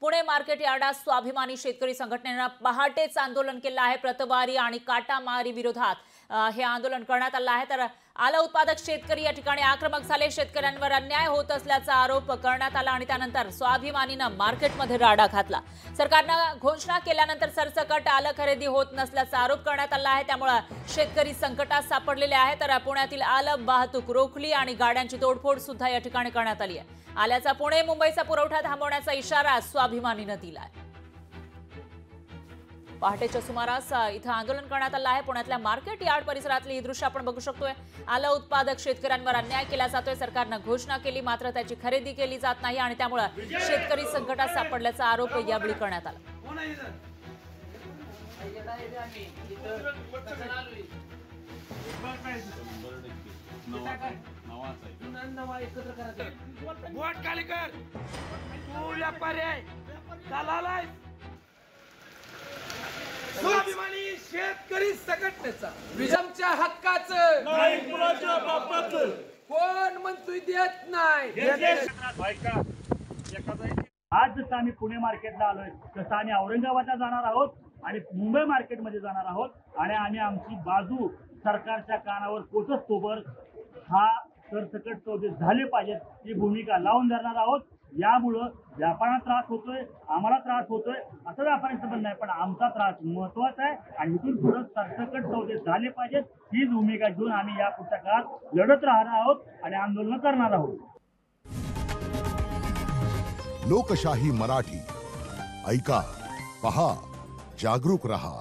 Pune market यार्डात स्वाभिमानी शेतकरी संघटनेने पहाटेच आंदोलन केलं आहे। प्रतवारी आणि काटामारी विरोधात हे आंदोलन करण्यात आलं आहे। तर आलं उत्पादक शेतकरी या ठिकाणी आक्रमक झाले। शेतकऱ्यांवर अन्याय होत असल्याचा आरोप करण्यात आला आणि त्यानंतर स्वाभिमानीने मार्केटमध्ये राडा घातला। सरकारने घोषणा केल्यानंतर सरसकट आलं खरेदी होत नसल्याचा आरोप करण्यात आला आहे। त्यामुळे शेतकरी संकटात सापडलेले आहेत। तर पुण्यातील आलं वाहतूक रोखली आणि गाड्यांची तोडफोड सुद्धा या ठिकाणी करण्यात आली आहे। आल्याचा पुणे मुंबईचा पुरवठा थांबवण्याचा इशारा स्वाभिमानीने दिलाय। पहाटेच्या सुमारास इथं आंदोलन करण्यात आलं आहे। पुण्यातल्या मार्केट यार्ड परिसरातली ही दृश्य आपण बघू शकतोय। आलं उत्पादक शेतकऱ्यांवर अन्याय केला जातोय। सरकारने घोषणा केली मात्र त्याची खरेदी केली जात नाही आणि त्यामुळे शेतकरी संकटात सापडल्याचा आरोप यावेळी करण्यात आला। स्वाभिमानी शेतकरी संघटनेचा विजमच्या हक्काचं नाही कुणाच्या बापाचं कोण म्हणतोय देत नाही। आज जसं आम्ही पुणे मार्केटला आलोय तसं आम्ही औरंगाबादला जाणार आहोत आणि मुंबई मार्केटमध्ये जाणार आहोत आणि आम्ही आमची बाजू सरकारच्या कानावर पोचतोवर हा सरसकट सौदे झाले पाहिजेत ही भूमिका लावून धरणार आहोत। यामुळं व्यापाराला त्रास होतोय, आम्हाला त्रास होतोय असं व्यापाऱ्यांचं म्हणणं आहे, पण आमचा त्रास महत्वाचा आहे आणि इथून पुढे सरसकट सौदे झाले पाहिजेत ही भूमिका घेऊन आम्ही या पुढच्या काळात लढत राहणार आहोत आणि आंदोलन करणार आहोत। लोकशाही मराठी ऐका, पहा, जागरूक रहा।